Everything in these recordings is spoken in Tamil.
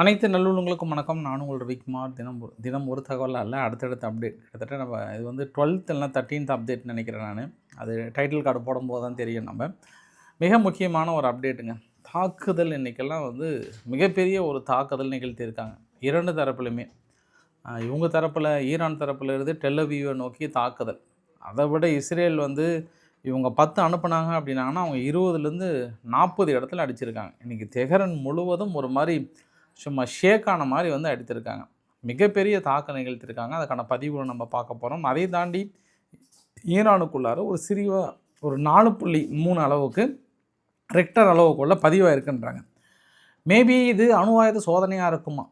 அனைத்து நல்லுள்ளங்களுக்கும் வணக்கம். நான் உங்கள் ரவிக்குமார். தினம் ஒரு தகவல் அல்ல, அடுத்தடுத்த அப்டேட். கிட்டத்தட்ட நம்ம இது வந்து 12th இல்லைனா 13th அப்டேட் நினைக்கிறேன் நான். அது டைட்டில் கார்டு போடும்போது தான் தெரியும். நம்ம மிக முக்கியமான ஒரு அப்டேட்டுங்க. தாக்குதல் இன்றைக்கெல்லாம் வந்து மிகப்பெரிய ஒரு தாக்குதல் நிகழ்த்தியிருக்காங்க இரண்டு தரப்புலையுமே. இவங்க தரப்பில் ஈரான் தரப்பில் இருந்து டெல்லவீவை நோக்கி தாக்குதல். அதை விட இஸ்ரேல் வந்து இவங்க 10 அனுப்புனாங்க அப்படின்னாங்கன்னா அவங்க 20லேருந்து 40 இடத்துல அடிச்சிருக்காங்க. இன்றைக்கி தெஹரன் முழுவதும் ஒரு மாதிரி சும்மா ஷேக் ஆன மாதிரி வந்து அடித்திருக்காங்க. மிகப்பெரிய தாக்கம் நிகழ்த்திருக்காங்க. அதுக்கான பதிவுகளை நம்ம பார்க்க போகிறோம். அதை தாண்டி ஈரானுக்குள்ளார ஒரு சிறிய ஒரு 4.3 அளவுக்கு ரெக்டர் அளவுக்குள்ள பதிவாக இருக்குன்றாங்க. மேபி இது அணு ஆயுத சோதனையாக இருக்குமா?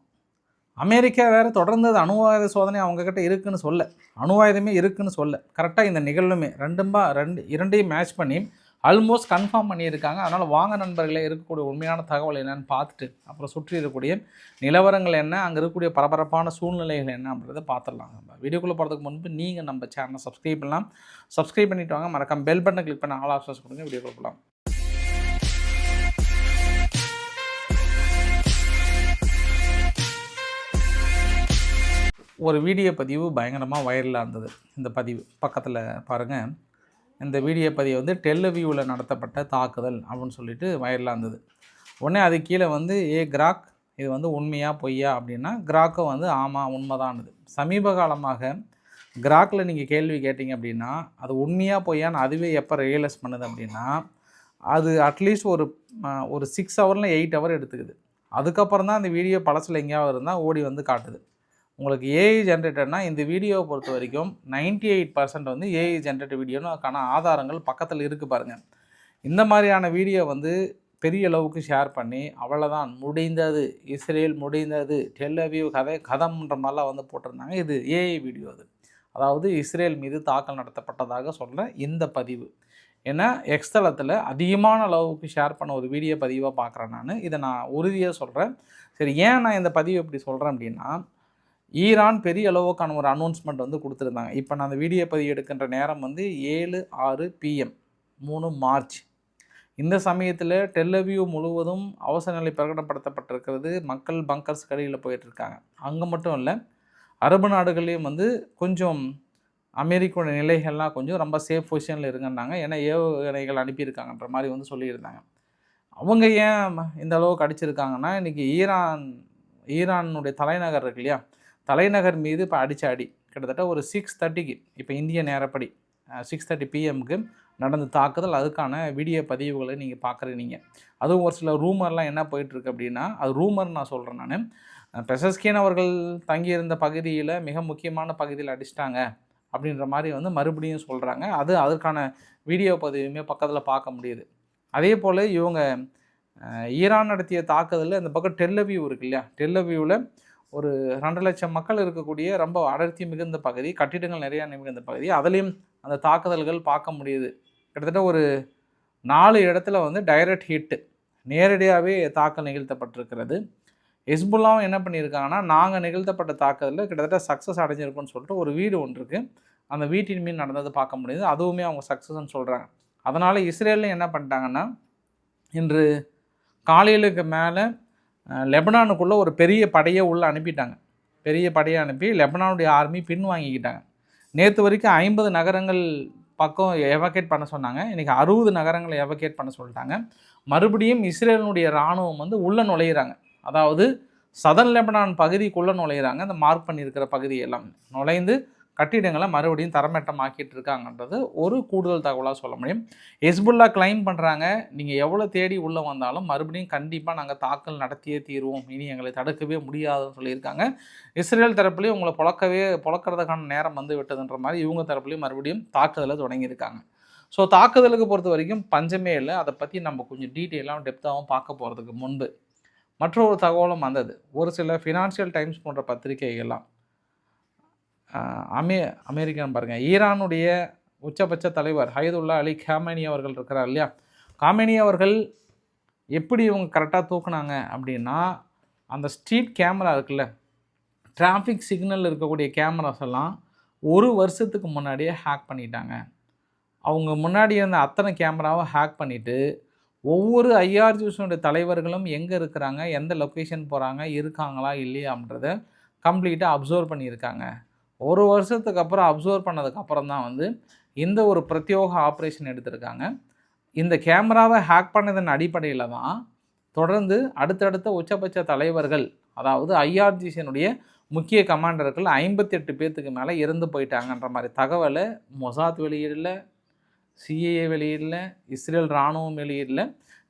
அமெரிக்கா வேறு தொடர்ந்து அது அணு ஆயுத சோதனை அவங்கக்கிட்ட இருக்குதுன்னு சொல்ல, அணு ஆயுதமே இருக்குதுன்னு சொல்ல, கரெக்டாக இந்த நிகழ்வுமே இரண்டையும் மேட்ச் பண்ணி ஆல்மோஸ்ட் கன்ஃபார்ம் பண்ணியிருக்காங்க. அதனால் வாங்க நண்பர்களே, இருக்கக்கூடிய உண்மையான தகவல் என்னென்னு பார்த்துட்டு அப்புறம் சுற்றி இருக்கக்கூடிய நிலவரங்கள் என்ன, அங்கே இருக்கக்கூடிய பரபரப்பான சூழ்நிலைகள் என்ன அப்படின்றத பார்த்துடலாம். நம்ம வீடியோக்குள்ளே போகிறதுக்கு முன்பு நீங்கள் நம்ம சேனலை சப்ஸ்கிரைப் பண்ணலாம். சப்ஸ்கிரைப் பண்ணிவிட்டு வாங்க. மறக்காம பெல் பட்டனை கிளிக் பண்ண ஆல் ஆப்ஷன்ஸ் கொடுங்க. வீடியோக்குள்ளே போகலாம். ஒரு வீடியோ பதிவு பயங்கரமாக வைரலாக இருந்தது. இந்த பதிவு பக்கத்தில் பாருங்கள். இந்த வீடியோ பதிவு வந்து டெல்லவீவில் நடத்தப்பட்ட தாக்குதல் அப்படின்னு சொல்லிட்டு வைரலாக இருந்தது. உடனே அது கீழே வந்து கிராக் இது வந்து உண்மையா பொய்யா அப்படின்னா கிராக்கும் வந்து ஆமாம் உண்மைதான்னுது. சமீப காலமாக கிராக்கில் நீங்கள் கேள்வி கேட்டிங்க அப்படின்னா அது உண்மையாக பொய்யான்னு அதுவே எப்போ ரியலைஸ் பண்ணுது அப்படின்னா அது அட்லீஸ்ட் ஒரு 6 ஹவரில் 8 ஹவர் எடுத்துக்குது. அதுக்கப்புறம் தான் அந்த வீடியோ பழசில் எங்கேயாவது இருந்தால் ஓடி வந்து காட்டுது. உங்களுக்கு ஏஐ ஜென்ரேட்டர்னால் இந்த வீடியோவை பொறுத்த வரைக்கும் 98% வந்து ஏஐ ஜென்ரேட்டர் வீடியோன்னு அதுக்கான ஆதாரங்கள் பக்கத்தில் இருக்குது பாருங்கள். இந்த மாதிரியான வீடியோ வந்து பெரிய அளவுக்கு ஷேர் பண்ணி அவ்வளோதான் முடிந்தது, இஸ்ரேல் முடிந்தது, டெல்லவீவ் கதம்ன்ற மாதிரிலாம் வந்து போட்டிருந்தாங்க. இது ஏஐ வீடியோ. அதாவது இஸ்ரேல் மீது தாக்கல் நடத்தப்பட்டதாக சொல்கிற இந்த பதிவு. ஏன்னா எக்ஸ்தலத்தில் அதிகமான அளவுக்கு ஷேர் பண்ண ஒரு வீடியோ பதிவாக பார்க்குறேன். இதை நான் உறுதியாக சொல்கிறேன். சரி, ஏன் நான் இந்த பதிவு எப்படி சொல்கிறேன் அப்படின்னா, ஈரான் பெரிய அளவுக்கான ஒரு அனௌன்ஸ்மெண்ட் வந்து கொடுத்துருந்தாங்க. இப்போ நான் அந்த வீடியோ பதிவு எடுக்கின்ற நேரம் வந்து 7:06 PM 3 மார்ச். இந்த சமயத்தில் டெல்லவீவ் முழுவதும் அவசர நிலை பிரகடனப்படுத்தப்பட்டிருக்கிறது. மக்கள் பங்கர்ஸ் கடையில் போயிட்டுருக்காங்க. அங்கே மட்டும் இல்லை, அரபு நாடுகள்லேயும் வந்து கொஞ்சம் அமெரிக்காவோட நிலைகள்லாம் கொஞ்சம் ரொம்ப சேஃப் பொசிஷனில் இருங்கன்னாங்க. ஏன்னா ஏவுகணைகள் அனுப்பியிருக்காங்கன்ற மாதிரி வந்து சொல்லியிருந்தாங்க. அவங்க ஏன் இந்த அளவுக்கு அடிச்சிருக்காங்கன்னா, இன்றைக்கி ஈரானுடைய தலைநகர் இருக்கு இல்லையா, தலைநகர் மீது இப்போ அடித்த அடி கிட்டத்தட்ட ஒரு 6:30க்கு இப்போ இந்திய நேரப்படி 6:30 PMக்கு நடந்த தாக்குதல். அதுக்கான வீடியோ பதிவுகளை நீங்கள் பார்க்குறீங்க. அதுவும் ஒரு சில ரூமர்லாம் என்ன போயிட்டுருக்கு அப்படின்னா, அது ரூமர் நான் சொல்கிறேன் நான். பெசஸ்கின் அவர்கள் தங்கியிருந்த பகுதியில் மிக முக்கியமான பகுதியில் அடிச்சிட்டாங்க அப்படின்ற மாதிரி வந்து மறுபடியும் சொல்கிறாங்க. அதற்கான வீடியோ பதிவுமே பக்கத்தில் பார்க்க முடியுது. அதே போல் இவங்க ஈரான் நடத்திய தாக்குதலில் இந்த பக்கம் டெல்லவீவ் இருக்கு இல்லையா, டெல்லவீவில் ஒரு 2 லட்சம் மக்கள் இருக்கக்கூடிய ரொம்ப அடர்த்தி மிகுந்த பகுதி, கட்டிடங்கள் நிறையா மிகுந்த பகுதி. அதுலேயும் அந்த தாக்குதல்கள் பார்க்க முடியுது. கிட்டத்தட்ட ஒரு 4 இடத்துல வந்து டைரக்ட் ஹிட்டு நேரடியாகவே தாக்கல் நிகழ்த்தப்பட்டிருக்கிறது. ஹிஸ்புல்லாவும் என்ன பண்ணியிருக்காங்கன்னா, நாங்கள் நிகழ்த்தப்பட்ட தாக்குதலில் கிட்டத்தட்ட சக்ஸஸ் அடைஞ்சிருக்குன்னு சொல்லிட்டு ஒரு வீடு ஒன்று இருக்குது, அந்த வீட்டின் மீது நடந்தது பார்க்க முடியுது. அதுவுமே அவங்க சக்ஸஸ்ன்னு சொல்கிறாங்க. அதனால் இஸ்ரேலில் என்ன பண்ணிட்டாங்கன்னா, இன்று காலையிலுக்கு மேலே லெபனானுக்குள்ளே ஒரு பெரிய படையை உள்ளே அனுப்பிட்டாங்க. பெரிய படையை அனுப்பி லெபனானுடைய ஆர்மி பின்வாங்கிக்கிட்டாங்க. நேற்று வரைக்கும் 50 நகரங்கள் பக்கம் எவகேட் பண்ண சொன்னாங்க. இன்றைக்கி 60 நகரங்களை எவகேட் பண்ண சொல்லிட்டாங்க. மறுபடியும் இஸ்ரேலினுடைய இராணுவம் வந்து உள்ளே நுழையிறாங்க. அதாவது சதன் லெபனான் பகுதிக்குள்ளே நுழையிறாங்க. அந்த மார்க் பண்ணியிருக்கிற பகுதியெல்லாம் நுழைந்து கட்டிடங்களை மறுபடியும் தரமட்டம் ஆக்கிட்டு இருக்காங்கன்றது ஒரு கூடுதல் தகவலாக சொல்ல முடியும். ஹிஸ்புல்லா கிளைம் பண்ணுறாங்க, நீங்கள் எவ்வளோ தேடி உள்ளே வந்தாலும் மறுபடியும் கண்டிப்பாக நாங்கள் தாக்கல் நடத்தியே தீர்வோம், இனி எங்களை தடுக்கவே முடியாதுன்னு சொல்லியிருக்காங்க. இஸ்ரேல் தரப்புலேயும் உங்களை பொழக்கிறதுக்கான நேரம் வந்து விட்டதுன்ற மாதிரி இவங்க தரப்புலேயும் மறுபடியும் தாக்குதலை தொடங்கியிருக்காங்க. ஸோ தாக்குதலுக்கு பொறுத்த வரைக்கும் பஞ்சமே இல்லை. அதை பற்றி நம்ம கொஞ்சம் டீட்டெயிலாகவும் டெப்த்தாகவும் பார்க்க போகிறதுக்கு முன்பு மற்றொரு தகவலும் வந்தது. ஒரு சில ஃபினான்ஷியல் டைம்ஸ் போன்ற பத்திரிகைகள்லாம் அமெரிக்கன் பாருங்கள், ஈரானுடைய உச்சபட்ச தலைவர் ஹயதுல்லா அலி காமேனி அவர்கள் இருக்கிறார் இல்லையா, காமேனி அவர்கள் எப்படி இவங்க கரெக்டாக தூக்குனாங்க அப்படின்னா, அந்த ஸ்ட்ரீட் கேமரா இருக்குல்ல, டிராஃபிக் சிக்னல் இருக்கக்கூடிய கேமராஸ் எல்லாம் 1 வருஷத்துக்கு முன்னாடியே ஹேக் பண்ணிட்டாங்க. அவங்க முன்னாடி இருந்த அத்தனை கேமராவை ஹேக் பண்ணிவிட்டு ஒவ்வொரு ஐஆர்ஜிசியினுடைய தலைவர்களும் எங்கே இருக்கிறாங்க, எந்த லொக்கேஷன் போகிறாங்க, இருக்காங்களா இல்லையான்றத கம்ப்ளீட்டாக அப்சர்வ் பண்ணியிருக்காங்க. ஒரு வருஷத்துக்கு அப்புறம் அப்சர்வ் பண்ணதுக்கப்புறம் தான் வந்து இந்த ஒரு பிரத்யோக ஆப்ரேஷன் எடுத்திருக்காங்க. இந்த கேமராவை ஹேக் பண்ணதன் அடிப்படையில் தான் தொடர்ந்து அடுத்தடுத்த உச்சபட்ச தலைவர்கள், அதாவது ஐஆர்ஜிசியினுடைய முக்கிய கமாண்டர்கள் 58 பேர்த்துக்கு மேலே இறந்து போயிட்டாங்கன்ற மாதிரி தகவலை மொசாத் வெளியிடல, சிஏஏ வெளியிடல, இஸ்ரேல் இராணுவம் வெளியிடல,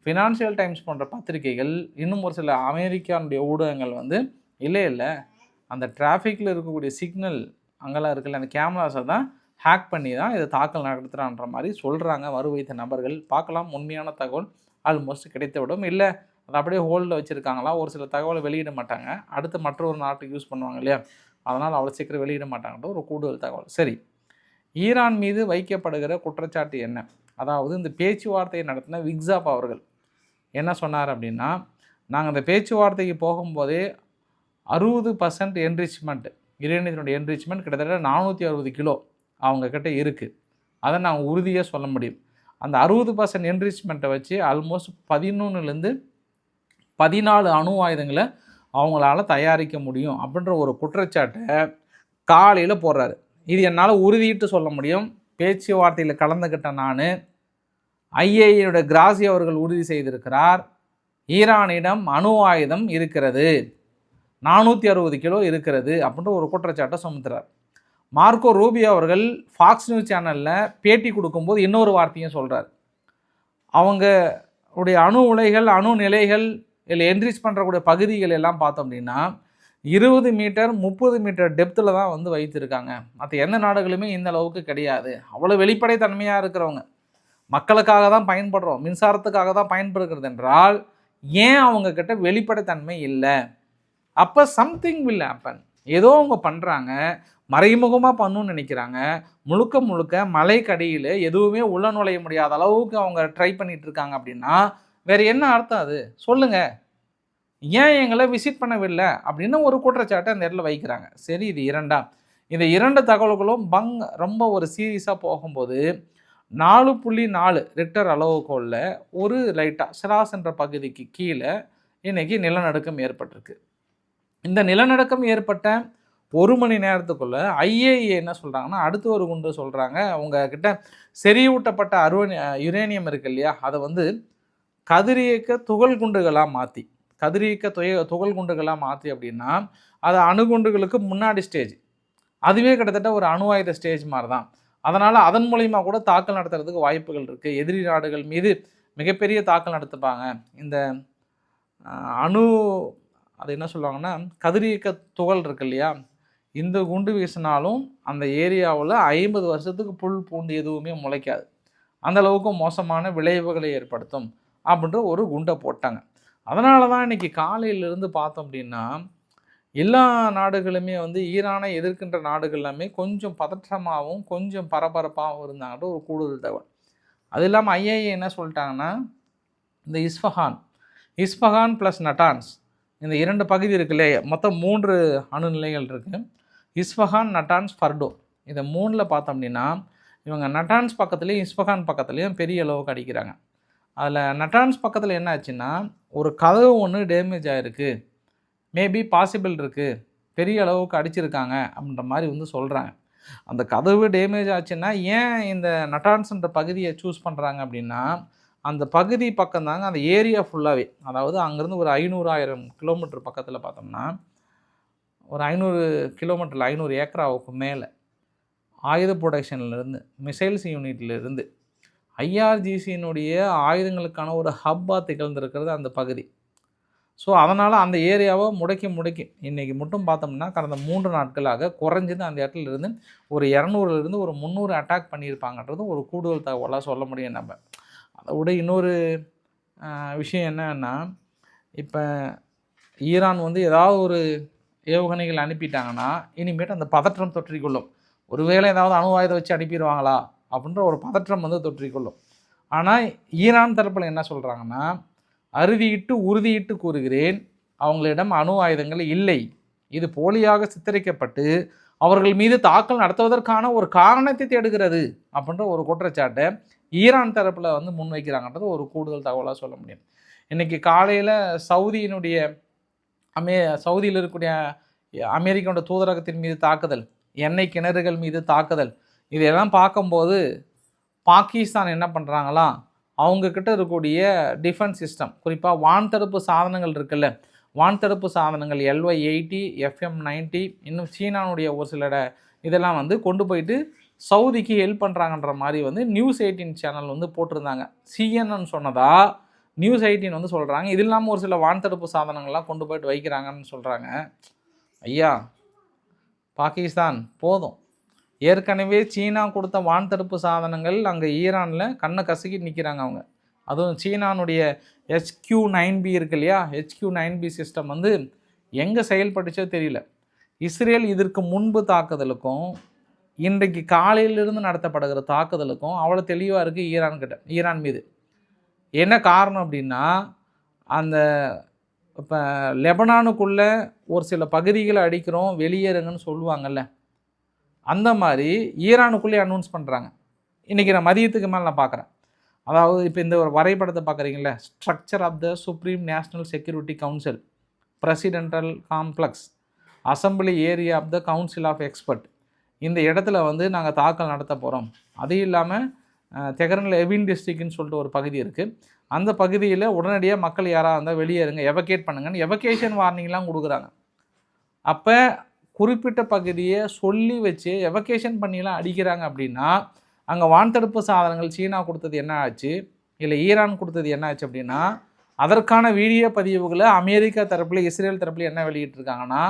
ஃபினான்ஷியல் டைம்ஸ் போன்ற பத்திரிகைகள், இன்னும் ஒரு சில அமெரிக்கானுடைய ஊடகங்கள் வந்து இல்லை அந்த டிராஃபிக்கில் இருக்கக்கூடிய சிக்னல் அங்கெல்லாம் இருக்குல்ல, அந்த கேமராஸை தான் ஹேக் பண்ணி தான் இதை தாக்கல் நடத்துகிறான்ற மாதிரி சொல்கிறாங்க வரு வைத்த நபர்கள். பார்க்கலாம், உண்மையான தகவல் ஆல்மோஸ்ட் கிடைத்துவிடும். இல்லை அதை அப்படியே ஹோல்டில் வச்சுருக்காங்களா, ஒரு சில தகவலை வெளியிட மாட்டாங்க, அடுத்து மற்றொரு நாட்டுக்கு யூஸ் பண்ணுவாங்க இல்லையா, அதனால் அவ்வளோ சீக்கிரம் வெளியிட மாட்டாங்கன்ற ஒரு கூடுதல் தகவல். சரி, ஈரான் மீது வைக்கப்படுகிற குற்றச்சாட்டு என்ன? அதாவது இந்த பேச்சுவார்த்தையை நடத்தின விக்ஸாப் அவர்கள் என்ன சொன்னார் அப்படின்னா, நாங்கள் இந்த பேச்சுவார்த்தைக்கு போகும்போதே 60% என்ரிச்மெண்ட், யுரேனியத்தினுடைய என்ரிச்மெண்ட் கிட்டத்தட்ட 460 கிலோ அவங்கக்கிட்ட இருக்குது. அதை நாங்கள் உறுதியாக சொல்ல முடியும். அந்த 60% என்ரிச்மெண்ட்டை வச்சு ஆல்மோஸ்ட் 11லேருந்து 14 அணு ஆயுதங்களை அவங்களால தயாரிக்க முடியும் அப்படின்ற ஒரு குற்றச்சாட்டை காலையில் போடுறாரு. இது என்னால் உறுதியிட்டு சொல்ல முடியும். பேச்சுவார்த்தையில் கலந்துக்கிட்ட நான், ஐஏஏயோட கிராசி அவர்கள் உறுதி செய்திருக்கிறார், ஈரானிடம் அணு ஆயுதம் இருக்கிறது, 460 கிலோ இருக்கிறது அப்படின்ற ஒரு குற்றச்சாட்டை சுமத்துறார். மார்க்கோ ரூபியோ அவர்கள் ஃபாக்ஸ் நியூஸ் சேனலில் பேட்டி கொடுக்கும்போது இன்னொரு வார்த்தையும் சொல்கிறார். அவங்களுடைய அணு உலைகள், அணு நிலைகள், இல்லை என்ரிச் பண்ணுறக்கூடிய பகுதிகள் எல்லாம் பார்த்தோம் அப்படின்னா 20 மீட்டர் 30 மீட்டர் டெப்த்தில் தான் வந்து வைத்திருக்காங்க. மற்ற எந்த நாடுகளுமே இந்த அளவுக்கு கிடையாது. அவ்வளோ வெளிப்படைத்தன்மையாக இருக்கிறவங்க, மக்களுக்காக தான் பயன்படுறோம், மின்சாரத்துக்காக தான் பயன்படுகிறது என்றால் ஏன் அவங்கக்கிட்ட வெளிப்படைத்தன்மை இல்லை? அப்போ சம்திங் வில் ஹேப்பன். ஏதோ அவங்க பண்ணுறாங்க, மறைமுகமாக பண்ணணும்னு நினைக்கிறாங்க. முழுக்க முழுக்க மலைக்கடியில் எதுவுமே உள்ள நுழைய முடியாத அளவுக்கு அவங்க ட்ரை பண்ணிகிட்டு இருக்காங்க அப்படின்னா வேறு என்ன அர்த்தம்? அது சொல்லுங்கள். ஏன் எங்களை விசிட் பண்ணவில்லை அப்படின்னு ஒரு குற்றச்சாட்டை அந்த இடத்துல வைக்கிறாங்க. சரி, இது இரண்டாம். இந்த 2 தகவல்களும் ரொம்ப ஒரு சீரியஸாக போகும்போது 4.4 ரிக்டர் அளவுகோலில் ஒரு லைட்டாக சிராஸ் என்ற பகுதிக்கு கீழே இன்றைக்கி நிலநடுக்கம் ஏற்பட்டிருக்கு. இந்த நிலநடுக்கம் ஏற்பட்ட 1 மணி நேரத்துக்குள்ளே ஐஏஏ என்ன சொல்கிறாங்கன்னா, அடுத்து ஒரு குண்டு சொல்கிறாங்க, அவங்கக்கிட்ட செறிவூட்டப்பட்ட யுரேனியம் இருக்குது இல்லையா, அதை வந்து கதிரியக்க துகள் குண்டுகளாக மாற்றி, துகள் குண்டுகளாக மாற்றி அப்படின்னா அது அணுகுண்டுகளுக்கு முன்னாடி ஸ்டேஜ், அதுவே கிட்டத்தட்ட ஒரு அணு ஆயுத ஸ்டேஜ் மாதிரி தான். அதனால் அதன் மூலிமா கூட தாக்கல் நடத்துறதுக்கு வாய்ப்புகள் இருக்குது. எதிரி நாடுகள் மீது மிகப்பெரிய தாக்கல் நடத்துப்பாங்க. இந்த அணு அது என்ன சொல்லுவாங்கன்னா, கதிரியக்க துகள் இருக்கு இல்லையா, இந்த குண்டு வீசினாலும் அந்த ஏரியாவில் 50 வருஷத்துக்கு புல் பூண்டு எதுவுமே முளைக்காது, அந்தளவுக்கு மோசமான விளைவுகளை ஏற்படுத்தும் அப்படின்ற ஒரு குண்டை போட்டாங்க. அதனால தான் இன்றைக்கி காலையிலேருந்து பார்த்தோம் அப்படின்னா எல்லா நாடுகளுமே வந்து ஈரானை எதிர்க்கின்ற நாடுகள் எல்லாமே கொஞ்சம் பதற்றமாகவும் கொஞ்சம் பரபரப்பாகவும் இருந்தாங்கன்ற ஒரு கூடுதல் தகவல். அது இல்லாமல் ஐஏஏ என்ன சொல்லிட்டாங்கன்னா, இந்த இஸ்ஃபஹான் ப்ளஸ் நட்டான்ஸ், இந்த 2 பகுதி இருக்குல்லே, மொத்தம் 3 அணு நிலைகள் இருக்குது. இஸ்ஃபஹான், நட்டான்ஸ், ஃபர்டோ, இதை 3ல் பார்த்தோம் அப்படின்னா இவங்க நட்டான்ஸ் பக்கத்துலேயும் இஸ்ஃபஹான் பக்கத்துலேயும் பெரிய அளவுக்கு அடிக்கிறாங்க. அதில் நட்டான்ஸ் பக்கத்தில் என்ன ஆச்சுன்னா, ஒரு கதவு ஒன்று டேமேஜ் ஆகிருக்கு, மேபி பாசிபிள் இருக்குது, பெரிய அளவுக்கு அடிச்சிருக்காங்க அப்படின்ற மாதிரி வந்து சொல்கிறாங்க. அந்த கதவு டேமேஜ் ஆச்சுன்னா ஏன் இந்த நட்டான்ஸ்ன்ற பகுதியை சூஸ் பண்ணுறாங்க அப்படின்னா, அந்த பகுதி பக்கம் தாங்க அந்த ஏரியா ஃபுல்லாகவே, அதாவது அங்கேருந்து ஒரு 500,000 கிலோமீட்டர் பக்கத்தில் பார்த்தோம்னா ஒரு 500 கிலோமீட்டரில் 500 ஏக்கராவுக்கு மேலே ஆயுத ப்ரொடக்ஷன்லேருந்து, மிசைல்ஸ் யூனிட்லேருந்து ஐஆர்ஜிசியினுடைய ஆயுதங்களுக்கான ஒரு ஹப்பாக திகழ்ந்திருக்கிறது அந்த பகுதி. ஸோ அதனால் அந்த ஏரியாவை முடக்கி இன்றைக்கி மட்டும் பார்த்தோம்னா கடந்த 3 நாட்களாக குறைஞ்சது அந்த இடத்துல இருந்து ஒரு 200லேருந்து ஒரு 300 அட்டாக் பண்ணியிருப்பாங்கன்றது ஒரு கூடுதல் தகவலாக சொல்ல முடியும். நம்ம அதை விட இன்னொரு விஷயம் என்னன்னா, இப்போ ஈரான் வந்து ஏதாவது ஒரு ஏவுகணைகள் அனுப்பிட்டாங்கன்னா இனிமேட்டு அந்த பதற்றம் தொற்றிக்கொள்ளும். ஒருவேளை ஏதாவது அணு ஆயுதம் வச்சு அனுப்பிடுவாங்களா அப்படின்ற ஒரு பதற்றம் வந்து தொற்றிக்கொள்ளும். ஆனால் ஈரான் தரப்பில் என்ன சொல்கிறாங்கன்னா, அறுதியிட்டு உறுதியிட்டு கூறுகிறேன், அவங்களிடம் அணு ஆயுதங்கள் இல்லை, இது போலியாக சித்தரிக்கப்பட்டு அவர்கள் மீது தாக்கல் நடத்துவதற்கான ஒரு காரணத்தை தேடுகிறது அப்படின்ற ஒரு குற்றச்சாட்டை ஈரான் தரப்பில் வந்து முன்வைக்கிறாங்கன்றது ஒரு கூடுதல் தகவலாக சொல்ல முடியும். இன்றைக்கி காலையில் சவுதியினுடைய சவுதியில் இருக்கக்கூடிய அமெரிக்காவோட தூதரகத்தின் மீது தாக்குதல், எண்ணெய் கிணறுகள் மீது தாக்குதல், இதெல்லாம் பார்க்கும்போது பாகிஸ்தான் என்ன பண்ணுறாங்களா, அவங்கக்கிட்ட இருக்கக்கூடிய டிஃபென்ஸ் சிஸ்டம், குறிப்பாக வான் தடுப்பு சாதனங்கள் இருக்குல்ல, வான் தடுப்பு சாதனங்கள் LY-80, FM-90, இன்னும் சீனானுடைய ஒரு சில இதெல்லாம் வந்து கொண்டு போயிட்டு சவுதிக்கு ஹெல்ப் பண்ணுறாங்கன்ற மாதிரி வந்து News18 சேனல் வந்து போட்டிருந்தாங்க. CNN சொன்னதா News18 வந்து சொல்கிறாங்க. இது இல்லாமல் ஒரு சில வான் தடுப்பு சாதனங்கள்லாம் கொண்டு போயிட்டு வைக்கிறாங்கன்னு சொல்கிறாங்க. ஐயா பாகிஸ்தான் போதும், ஏற்கனவே சீனா கொடுத்த வான் தடுப்பு சாதனங்கள் அங்கே ஈரானில் கண்ணை கசக்கி நிற்கிறாங்க அவங்க. அதுவும் சீனானுடைய HQ-9B இருக்கு இல்லையா, HQ-9B சிஸ்டம் வந்து எங்கே செயல்பட்டுச்சோ தெரியல. இஸ்ரேல் இதற்கு முன்பு தாக்குதலுக்கும் இன்றைக்கு காலையிலிருந்து நடத்தப்படுகிற தாக்குதலுக்கும் அவ்வளோ தெளிவாக இருக்குது ஈரான் மீது. என்ன காரணம் அப்படின்னா, அந்த இப்போ லெபனானுக்குள்ளே ஒரு சில பகுதிகளை அடிக்கிறோம் வெளியேறுங்கன்னு சொல்லுவாங்கள்ல, அந்த மாதிரி ஈரானுக்குள்ளே அனௌன்ஸ் பண்ணுறாங்க. இன்றைக்கி நான் மதியத்துக்கு மேலே நான் பார்க்குறேன். அதாவது இப்போ இந்த ஒரு வரைபடத்தை பார்க்குறீங்களே, structure of the supreme national security council, presidential complex, assembly area of the council of expert, இந்த இடத்துல வந்து நாங்கள் தாக்கல் நடத்த போகிறோம். அது இல்லாமல் தெஹ்ரானில் எவின் டிஸ்ட்ரிக்ட்னு சொல்லிட்டு ஒரு பகுதி இருக்குது. அந்த பகுதியில் உடனடியாக மக்கள் யாராக இருந்தால் வெளியேறுங்க, எவகேட் பண்ணுங்கன்னு எவகேஷன் வார்னிங்லாம் கொடுக்குறாங்க. அப்போ குறிப்பிட்ட பகுதியை சொல்லி வச்சு எவகேஷன் பண்ணிலாம் அடிக்கிறாங்க அப்படின்னா, அங்கே வான் தடுப்பு சாதனங்கள் சீனா கொடுத்தது என்ன ஆச்சு, இல்லை ஈரான் கொடுத்தது என்ன ஆச்சு அப்படின்னா, அதற்கான வீடியோ பதிவுகளை அமெரிக்கா தரப்பில் இஸ்ரேல் தரப்பில் என்ன வெளியிட்டிருக்காங்கன்னா,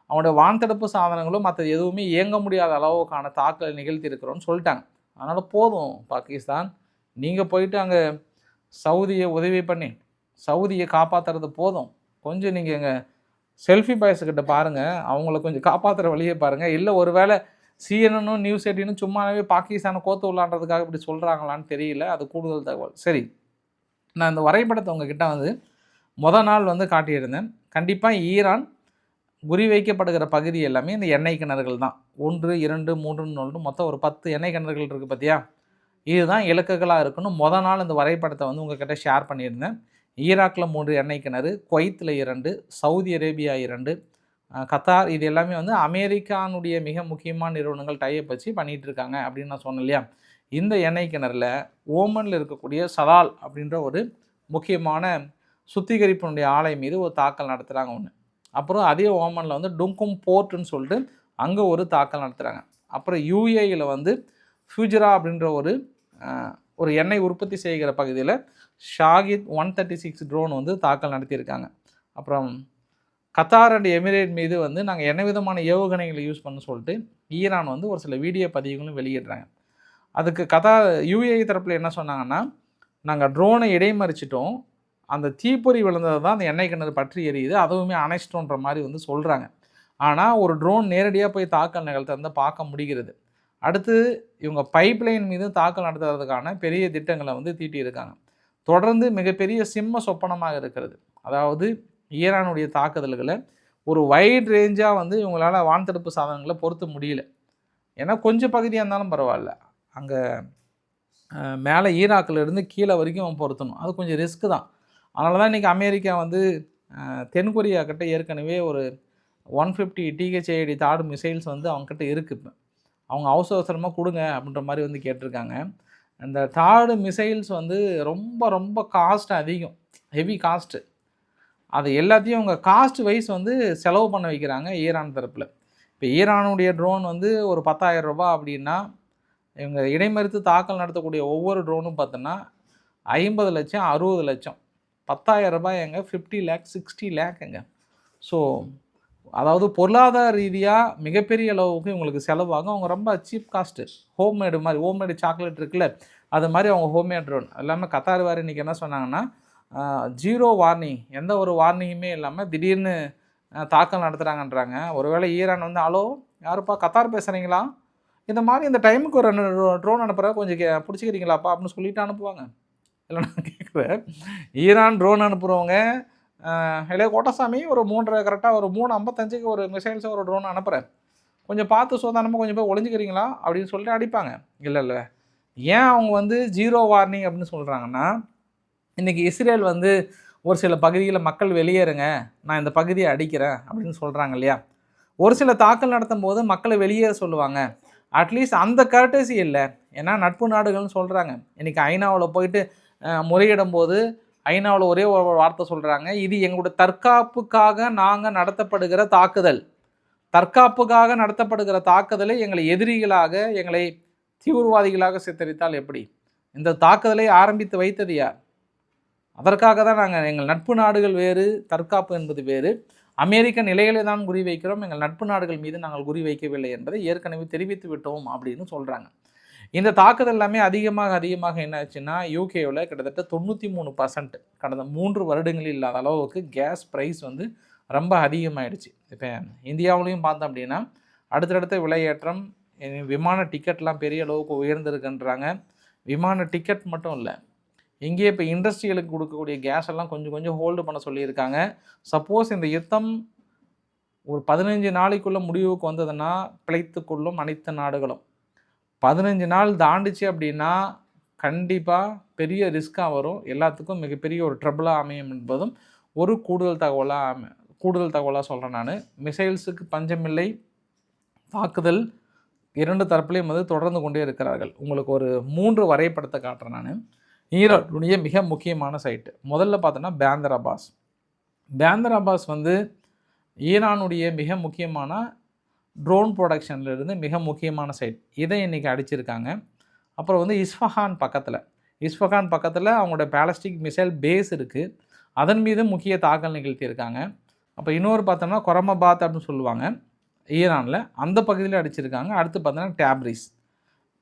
அவனுடைய வான் தடுப்பு சாதனங்களும் மற்ற எதுவுமே இயங்க முடியாத அளவுக்கான தாக்கல் நிகழ்த்தி இருக்கிறோன்னு சொல்லிட்டாங்க. அதனால் போதும் பாகிஸ்தான், நீங்கள் போயிட்டு அங்கே சவுதியை உதவி பண்ணி சவுதியை காப்பாற்றுறது போதும். கொஞ்சம் நீங்கள் எங்கள் செல்ஃபி பாய்ஸ்கிட்ட பாருங்கள், அவங்கள கொஞ்சம் காப்பாற்றுற வழியே பாருங்கள். இல்லை ஒரு வேளை CNN News18 சும்மாவே பாகிஸ்தானை கோத்து விளாண்டுறதுக்காக இப்படி சொல்கிறாங்களான்னு தெரியல. அது கூடுதல் தகவல். சரி, நான் இந்த வரைபடத்தை உங்ககிட்ட வந்து நாள் வந்து காட்டியிருந்தேன். கண்டிப்பாக ஈரான் குறிவைக்கப்படுகிற பகுதி எல்லாமே இந்த எண்ணெய் கிணறுகள் தான். 1, 2, 3 மொத்தம் ஒரு 10 எண்ணெய் கிணறுகள் இருக்குது பார்த்தியா. இதுதான் இலக்குகளாக இருக்குன்னு நாள் இந்த வரைபடத்தை வந்து உங்கள்கிட்ட ஷேர் பண்ணியிருந்தேன். ஈராக்கில் 3 எண்ணெய் கிணறு, குவைத்தில் 2, சவுதி அரேபியா 2, கத்தார், இது எல்லாமே வந்து அமெரிக்கானுடைய மிக முக்கியமான நிறுவனங்கள் டைப் வச்சு பண்ணிகிட்ருக்காங்க அப்படின்னு நான் சொன்னேன் இல்லையா. இந்த எண்ணெய் கிணறுல ஓமனில் இருக்கக்கூடிய சலால் அப்படின்ற ஒரு முக்கியமான சுத்திகரிப்பினுடைய ஆலை மீது ஒரு தாக்கல் நடத்துகிறாங்க ஒன்று. அப்புறம் அதே ஓமனில் வந்து டுங்கும் போர்ட்டுன்னு சொல்லிட்டு அங்கே ஒரு தாக்கல் நடத்துகிறாங்க. அப்புறம் UAEயில் வந்து ஃபியூஜரா அப்படின்ற ஒரு எண்ணெய் உற்பத்தி செய்கிற பகுதியில் ஷாகித் 136 ட்ரோன் வந்து தாக்கல் நடத்தியிருக்காங்க. அப்புறம் கத்தார் அண்ட் எமிரேட் மீது வந்து நாங்கள் என்ன விதமான ஏவுகணைகளை யூஸ் பண்ண சொல்லிட்டு ஈரான் வந்து ஒரு சில வீடியோ பதிவுகளும் வெளியிடுறாங்க. அதுக்கு UAE தரப்பில் என்ன சொன்னாங்கன்னா, நாங்கள் ட்ரோனை இடைமறிச்சிட்டோம், அந்த தீப்பொறி விழுந்தது தான் அந்த எண்ணெய் கிணறு பற்றி எரியுது, அதுவுமே அணைச்சிட்டோன்ற மாதிரி வந்து சொல்கிறாங்க. ஆனால் ஒரு ட்ரோன் நேரடியாக போய் தாக்கல் நிகழ்த்த பார்க்க முடிகிறது. அடுத்து இவங்க பைப்லைன் மீது தாக்கல் நடத்துறதுக்கான பெரிய திட்டங்களை வந்து தீட்டியிருக்காங்க. தொடர்ந்து மிகப்பெரிய சிம்ம சொப்பனமாக இருக்கிறது. அதாவது ஈரானுடைய தாக்குதல்களை ஒரு வைட் ரேஞ்சாக வந்து இவங்களால் வான் தடுப்பு சாதனங்களை பொருத்த முடியல. ஏன்னா கொஞ்சம் பகுதியாக இருந்தாலும் பரவாயில்ல, அங்கே மேலே ஈராக்கிலிருந்து கீழே வரைக்கும் அவன் பொருத்தணும், அது கொஞ்சம் ரிஸ்க்கு தான். அதனால தான் இன்றைக்கி அமெரிக்கா வந்து தென்கொரியா கிட்ட ஏற்கனவே ஒரு 150 THAAD தாடு மிசைல்ஸ் வந்து அவங்கக்கிட்ட இருக்குது. இப்போ அவங்க அவசரமாக கொடுங்க அப்படின்ற மாதிரி வந்து கேட்டிருக்காங்க. அந்த தாடு மிசைல்ஸ் வந்து ரொம்ப ரொம்ப காஸ்ட் அதிகம், ஹெவி காஸ்ட்டு. அது எல்லாத்தையும் அவங்க காஸ்ட் வைஸ் வந்து செலவு பண்ண வைக்கிறாங்க ஈரான் தரப்பில். இப்போ ஈரானுடைய ட்ரோன் வந்து ஒரு 10,000 ரூபா அப்படின்னா, இவங்க இடைமறித்து தாக்கல் நடத்தக்கூடிய ஒவ்வொரு ட்ரோனும் பார்த்தோன்னா 50 லட்சம் 60 லட்சம். 10,000 ரூபாய் எங்க, 50 லேக் 60 லேக் எங்க. ஸோ அதாவது பொருளாதார ரீதியாக மிகப்பெரிய அளவுக்கு இவங்களுக்கு செலவாகும். அவங்க ரொம்ப சீப் காஸ்ட்டு, ஹோம்மேடு மாதிரி, ஹோம்மேடு சாக்லேட் இருக்குல்ல, அது மாதிரி அவங்க ஹோம்மேட் ட்ரோன் எல்லாமே. கத்தார் வேறு இன்றைக்கி என்ன சொன்னாங்கன்னா, 0 வார்னிங், எந்த ஒரு வார்னிங்குமே இல்லாமல் திடீர்னு தாக்கல் நடத்துகிறாங்கன்றாங்க. ஒருவேளை ஈரான் வந்து, ஹலோ யாருப்பா கத்தார் பேசுகிறீங்களா, இந்த மாதிரி இந்த டைமுக்கு ஒரு ட்ரோன் அனுப்புகிற, கொஞ்சம் பிடிச்சிக்கிறீங்களாப்பா அப்படின்னு சொல்லிட்டு அனுப்புவாங்க. இல்லை நான் கேட்குறேன், ஈரான் ட்ரோன் அனுப்புகிறவங்க, ஹலோ கோட்டசாமி ஒரு 3 கரெக்டாக ஒரு 3:55 ஒரு மிசைல்ஸை ஒரு ட்ரோன் அனுப்புகிறேன், கொஞ்சம் பார்த்து சோதானமாக கொஞ்சம் போய் ஒளிஞ்சிக்கிறீங்களா அப்படின்னு சொல்லிட்டு அடிப்பாங்க. இல்லை ஏன் அவங்க வந்து ஜீரோ வார்னிங் அப்படின்னு சொல்கிறாங்கன்னா, இன்றைக்கி இஸ்ரேல் வந்து ஒரு சில பகுதியில் மக்கள் வெளியேறுங்க, நான் இந்த பகுதியை அடிக்கிறேன் அப்படின்னு சொல்கிறாங்க இல்லையா? ஒரு சில தாக்கல் நடத்தும் போது மக்களை வெளியேற சொல்லுவாங்க. அட்லீஸ்ட் அந்த கர்ட்டசி இல்லை. ஏன்னா நட்பு நாடுகள்னு சொல்கிறாங்க. இன்றைக்கி ஐநாவில் போயிட்டு முறையிடும் போது ஐநாவில் ஒரே ஒரு வார்த்தை சொல்கிறாங்க, இது எங்களுடைய தற்காப்புக்காக நாங்கள் நடத்தப்படுகிற தாக்குதல். தற்காப்புக்காக நடத்தப்படுகிற தாக்குதலை எங்களை எதிரிகளாக, எங்களை தீவிரவாதிகளாக சித்தரித்தால் எப்படி? இந்த தாக்குதலை ஆரம்பித்து வைத்தது யார்? அதற்காக தான் நாங்கள் எங்கள் நட்பு நாடுகள் வேறு, தற்காப்பு என்பது வேறு. அமெரிக்க நிலைகளை தான் குறி வைக்கிறோம், எங்கள் நட்பு நாடுகள் மீது நாங்கள் குறி வைக்கவில்லை என்பதை ஏற்கனவே தெரிவித்து விட்டோம் அப்படின்னு சொல்கிறாங்க. இந்த தாக்குதல் எல்லாமே அதிகமாக என்ன ஆச்சுன்னா, யூகேவில் கிட்டத்தட்ட 93% கடந்த 3 வருடங்களில் இல்லாத அளவுக்கு கேஸ் ப்ரைஸ் வந்து ரொம்ப அதிகமாகிடுச்சு. இப்போ இந்தியாவிலையும் பார்த்தோம் அப்படின்னா அடுத்தடுத்த விலையேற்றம், விமான டிக்கெட்லாம் பெரிய அளவுக்கு உயர்ந்திருக்குன்றாங்க. விமான டிக்கெட் மட்டும் இல்லை, இங்கேயே இப்போ இண்டஸ்ட்ரியலுக்கு கொடுக்கக்கூடிய கேஸ் எல்லாம் கொஞ்சம் ஹோல்டு பண்ண சொல்லியிருக்காங்க. சப்போஸ் இந்த யுத்தம் ஒரு 15 நாளைக்குள்ளே முடிவுக்கு வந்ததுன்னா பிழைத்துக்கொள்ளும் அனைத்து நாடுகளும். 15 நாள் தாண்டிச்சு அப்படின்னா கண்டிப்பாக பெரிய ரிஸ்க்காக வரும், எல்லாத்துக்கும் மிகப்பெரிய ஒரு ட்ரபிளாக அமையும் என்பதும் ஒரு கூடுதல் தகவலாக சொல்கிறேன் நான். மிசைல்ஸுக்கு பஞ்சமில்லை, தாக்குதல் 2 தரப்புலையும் வந்து தொடர்ந்து கொண்டே இருக்கிறார்கள். உங்களுக்கு ஒரு 3 வரைபடத்தை காட்டுறேன் நான். ஈரானுடைய மிக முக்கியமான சைட்டு முதல்ல பார்த்தோன்னா பேந்தர் அப்பாஸ் வந்து ஈரானுடைய மிக முக்கியமான ட்ரோன் ப்ரொடக்ஷன்லேருந்து மிக முக்கியமான சைட். இதை இன்றைக்கி அடிச்சிருக்காங்க. அப்புறம் வந்து இஸ்ஃபஹான் பக்கத்தில் அவங்களோட பேலஸ்டிக் மிசைல் பேஸ் இருக்குது, அதன் மீது முக்கிய தாக்கல் நிகழ்த்தியிருக்காங்க. அப்போ இன்னொரு பார்த்தோம்னா கொரமபாத் அப்படின்னு சொல்லுவாங்க ஈரானில், அந்த பகுதியில் அடிச்சிருக்காங்க. அடுத்து பார்த்தோன்னா டேப்ரிஸ்.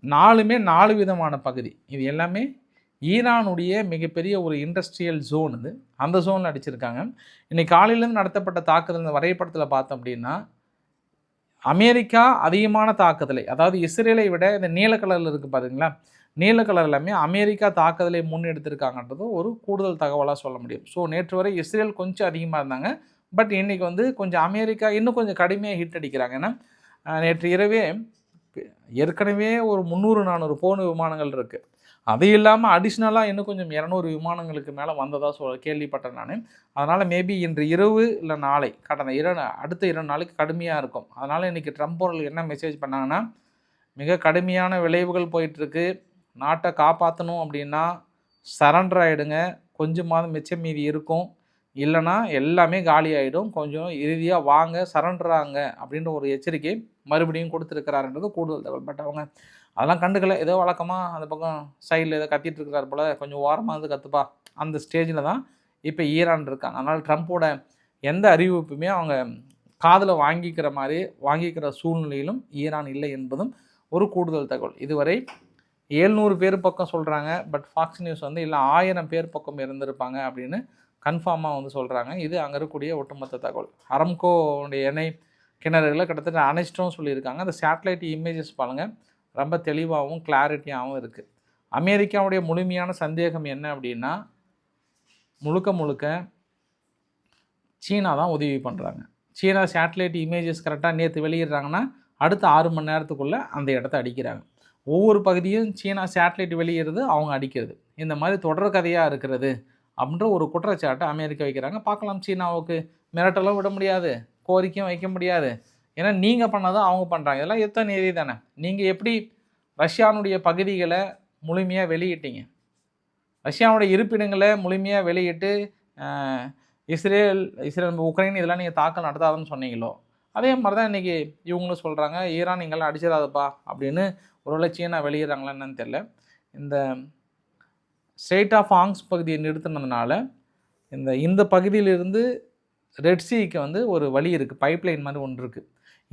4மே 4 விதமான பகுதி. இது எல்லாமே ஈரானுடைய மிகப்பெரிய ஒரு இண்டஸ்ட்ரியல் ஜோன். இது அந்த ஜோனில் அடிச்சிருக்காங்க. இன்றைக்கி காலையிலேருந்து நடத்தப்பட்ட தாக்குதல் இந்த வரைபடத்தில் பார்த்தோம் அப்படின்னா அமெரிக்கா அதிகமான தாக்குதலை, அதாவது இஸ்ரேலை விட இந்த நீல கலரில் இருக்குது பார்த்தீங்களா, நீல கலர் எல்லாமே அமெரிக்கா தாக்குதலை முன்னெடுத்திருக்காங்கன்றது ஒரு கூடுதல் தகவலாக சொல்ல முடியும். ஸோ நேற்று வரை இஸ்ரேல் கொஞ்சம் அதிகமாக இருந்தாங்க, பட் இன்றைக்கி வந்து கொஞ்சம் அமெரிக்கா இன்னும் கொஞ்சம் கடுமையாக ஹிட் அடிக்கிறாங்க. ஏன்னா நேற்று இரவே ஏற்கனவே ஒரு 300-400 போன விமானங்கள் இருக்குது. அது இல்லாமல் அடிஷ்னலாக இன்னும் கொஞ்சம் 200 விமானங்களுக்கு மேலே வந்ததாக கேள்விப்பட்டேன் நான். அதனால் மேபி இன்று இரவு இல்லை நாளை அடுத்த 2 நாளைக்கு கடுமையாக இருக்கும். அதனால் இன்றைக்கி ட்ரம்ப் அவர்கள் என்ன மெசேஜ் பண்ணாங்கன்னா, மிக கடுமையான விளைவுகள் போயிட்டுருக்கு, நாட்டை காப்பாற்றணும் அப்படின்னா சரண்டர் ஆகிடுங்க, கொஞ்சமாவது மிச்சம் மீதி இருக்கும், இல்லைனா எல்லாமே காலி ஆகிடும், கொஞ்சம் இறுதியாக வாங்க சரண்டராங்க அப்படின்ற ஒரு எச்சரிக்கை மறுபடியும் கொடுத்துருக்கிறாருன்றது கூடுதல் தகவல். பட் அவங்க அதெல்லாம் கண்டுக்கல, ஏதோ வழக்கமாக அந்த பக்கம் சைடில் ஏதோ கத்திட்டு இருக்கிறார் போல், கொஞ்சம் ஓரமாக இருந்து கற்றுப்பா, அந்த ஸ்டேஜில் தான் இப்போ ஈரான் இருக்காங்க. அதனால் ட்ரம்ப்போட எந்த அறிவிப்புமே அவங்க காதில் வாங்கிக்கிற சூழ்நிலையிலும் ஈரான் இல்லை என்பதும் ஒரு கூடுதல் தகவல். இதுவரை 700 பேர் பக்கம் சொல்கிறாங்க, பட் ஃபாக்ஸ் நியூஸ் வந்து இல்லை 1000 பேர் பக்கம் இருந்திருப்பாங்க அப்படின்னு கன்ஃபார்மாக வந்து சொல்கிறாங்க. இது அங்கே இருக்கக்கூடிய ஒட்டுமொத்த தகவல். அரம்கோடைய எண்ணெய் கிணறுகளை கிட்டத்தட்ட அணைச்சிட்டோம் சொல்லியிருக்காங்க. அந்த சேட்டலைட் இமேஜஸ் பாருங்கள், ரொம்ப தெளிவாகவும் கிளாரிட்டியாகவும் இருக்குது. அமெரிக்காவுடைய முழுமையான சந்தேகம் என்ன அப்படின்னா, முழுக்க சீனா தான் உதவி பண்ணுறாங்க. சீனா சேட்டலைட் இமேஜஸ் கரெக்டாக நேற்று வெளியிடுறாங்கன்னா அடுத்த 6 மணி நேரத்துக்குள்ளே அந்த இடத்த அடிக்கிறாங்க. ஒவ்வொரு பகுதியும் சீனா சேட்டலைட் வெளியிடுறது, அவங்க அடிக்கிறது. இந்த மாதிரி தொடர் கதையாக இருக்கிறது அப்படின்ற ஒரு குற்றச்சாட்டை அமெரிக்கா வைக்கிறாங்க. பார்க்கலாம், சீனாவுக்கு மிரட்டலும் விட முடியாது, கோரிக்கையும் வைக்க முடியாது. ஏன்னா நீங்கள் பண்ணாதான் அவங்க பண்ணுறாங்க. இதெல்லாம் எத்தனை நீதி தானே. நீங்கள் எப்படி ரஷ்யானுடைய பகுதிகளை முழுமையாக வெளியிட்டீங்க, ரஷ்யாவுடைய இருப்பிடங்களை முழுமையாக வெளியிட்டு இஸ்ரேல் உக்ரைன் இதெல்லாம் நீங்கள் தாக்கல் நடத்தாதுன்னு சொன்னீங்களோ, அதே மாதிரி தான் இன்றைக்கி இவங்களும் சொல்கிறாங்க, ஈரான் நீங்களாம் அடிச்சிடாதப்பா அப்படின்னு. ஒருவேளை சீனா வெளியிடறாங்களா என்னன்னு தெரியல. இந்த ஸ்ட்ரெய்ட் ஆஃப் ஹார்முஸ் பகுதியை நிறுத்தினதுனால இந்த பகுதியிலிருந்து ரெட் சீக்கு வந்து ஒரு வழி இருக்குது, பைப்லைன் மாதிரி ஒன்று இருக்குது.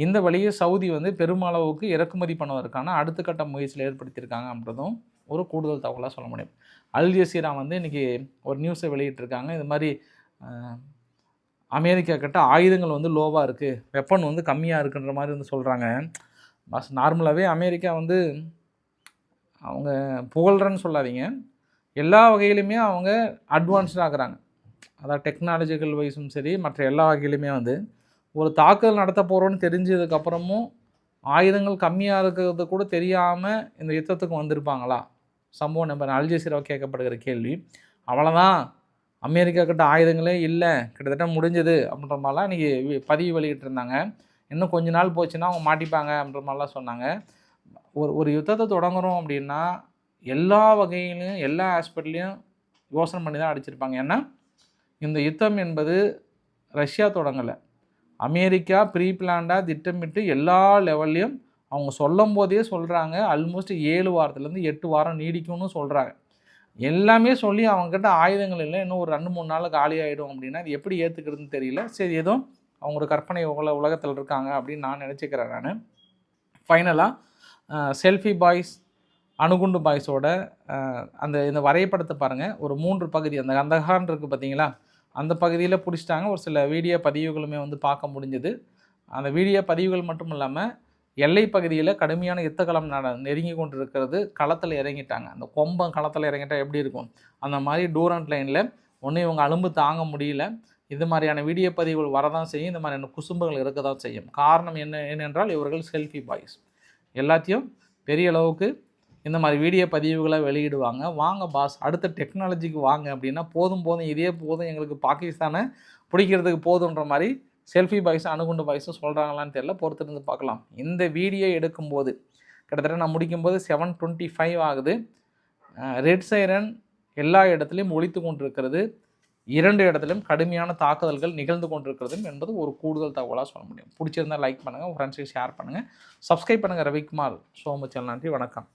இந்த வழியை சவுதி வந்து பெருமளவுக்கு இறக்குமதி பண்ணுவதற்கான அடுத்த கட்ட முயற்சியில் ஏற்படுத்தியிருக்காங்க அப்படின்றதும் ஒரு கூடுதல் தகவலாக சொல்ல முடியும். அல் ஜசீரா வந்து இன்றைக்கி ஒரு நியூஸை வெளியிட்டிருக்காங்க. இது மாதிரி அமெரிக்கா கிட்ட ஆயுதங்கள் வந்து லோவாக இருக்குது, வெப்பன் வந்து கம்மியாக இருக்குன்ற மாதிரி வந்து சொல்கிறாங்க. பஸ் நார்மலாகவே அமெரிக்கா வந்து அவங்க புகழ்றன்னு சொல்லாதீங்க, எல்லா வகையிலுமே அவங்க அட்வான்ஸ்டாக ஆகுறாங்க. அதாவது டெக்னாலஜிக்கல் வைஸும் சரி, மற்ற எல்லா வகையிலுமே வந்து ஒரு தாக்குதல் நடத்த போகிறோன்னு தெரிஞ்சதுக்கப்புறமும் ஆயுதங்கள் கம்மியாக இருக்கிறது கூட தெரியாமல் இந்த யுத்தத்துக்கு வந்திருப்பாங்களா? சம்பவம் நம்பர் அல் ஜசீராவை கேட்கப்படுகிற கேள்வி. அவ்வளோதான், அமெரிக்கா கிட்ட ஆயுதங்களே இல்லை, கிட்டத்தட்ட முடிஞ்சது அப்படின்ற மாதிரிலாம் இன்றைக்கி பதிவு வெளியிட்டிருந்தாங்க. இன்னும் கொஞ்ச நாள் போச்சுன்னா அவங்க மாட்டிப்பாங்க அப்படின்ற மாதிரிலாம் சொன்னாங்க. ஒரு யுத்தத்தை தொடங்குகிறோம் அப்படின்னா எல்லா வகையிலையும் எல்லா ஆஸ்பெக்ட்லேயும் யோசனை பண்ணி தான் அடிச்சிருப்பாங்க. ஏன்னா இந்த யுத்தம் என்பது ரஷ்யா தொடங்கலை, அமெரிக்கா ப்ரீ பிளான்டாக திட்டமிட்டு எல்லா லெவல்லையும் அவங்க சொல்லும் போதே சொல்கிறாங்க. ஆல்மோஸ்ட் 7 வாரத்துலேருந்து 8 வாரம் நீடிக்கும்னு சொல்கிறாங்க. எல்லாமே சொல்லி அவங்கக்கிட்ட ஆயுதங்கள் இல்லை, இன்னும் ஒரு 2-3 நாளில் காலி ஆகிடும் அப்படின்னா அது எப்படி ஏற்றுக்கிறதுன்னு தெரியல. சரி, ஏதோ அவங்க ஒரு கற்பனை உலகத்தில் இருக்காங்க அப்படின்னு நான் நினச்சிக்கிறேன். நான் ஃபைனலாக செல்ஃபி பாய்ஸ், அணுகுண்டு பாய்ஸோட இந்த வரைபடத்தை பாருங்கள். ஒரு 3 பகுதி, அந்த கந்தகான் இருக்குது பார்த்தீங்களா, அந்த பகுதியில் பிடிச்சிட்டாங்க. ஒரு சில வீடியோ பதிவுகளுமே வந்து பார்க்க முடிஞ்சது. அந்த வீடியோ பதிவுகள் மட்டும் இல்லாமல் எல்லை பகுதியில் கடுமையான யுத்தகளம் நெருங்கி கொண்டு இருக்கிறது. களத்தில் இறங்கிட்டாங்க. அந்த கொம்பம் களத்தில் இறங்கிட்டால் எப்படி இருக்கும், அந்த மாதிரி டூரண்ட் லைனில் ஒன்றும் இவங்க அலும்பு தாங்க முடியல. இது மாதிரியான வீடியோ பதிவுகள் வரதான் செய்யும், இந்த மாதிரியான குசும்புகள் இருக்க தான் செய்யும். காரணம் என்னென்றால் இவர்கள் செல்ஃபி பாய்ஸ் எல்லாத்தையும் பெரிய அளவுக்கு இந்த மாதிரி வீடியோ பதிவுகளை வெளியிடுவாங்க. வாங்க பாஸ், அடுத்த டெக்னாலஜிக்கு வாங்க அப்படின்னா போதும் இதே போதும், எங்களுக்கு பாகிஸ்தானை பிடிக்கிறதுக்கு போதுன்ற மாதிரி செல்ஃபி பாய்ஸ், அணுகுண்டு பாய்ஸும் சொல்கிறாங்களான்னு தெரியல, பொறுத்திருந்து பார்க்கலாம். இந்த வீடியோ எடுக்கும்போது கிட்டத்தட்ட நான் முடிக்கும்போது 7:25 ஆகுது. ரெட் சைரன் எல்லா இடத்துலையும் ஒலித்து கொண்டிருக்கிறது. 2 இடத்துலையும் கடுமையான தாக்குதல்கள் நிகழ்ந்து கொண்டிருக்கிறது என்பது ஒரு கூடுதல் தகவலாக சொல்ல முடியும். பிடிச்சிருந்தால் லைக் பண்ணுங்கள், ஃப்ரெண்ட்ஸுக்கு ஷேர் பண்ணுங்கள், சப்ஸ்கிரைப் பண்ணுங்கள். ரவிக்குமார் சோமச்சல். நன்றி, வணக்கம்.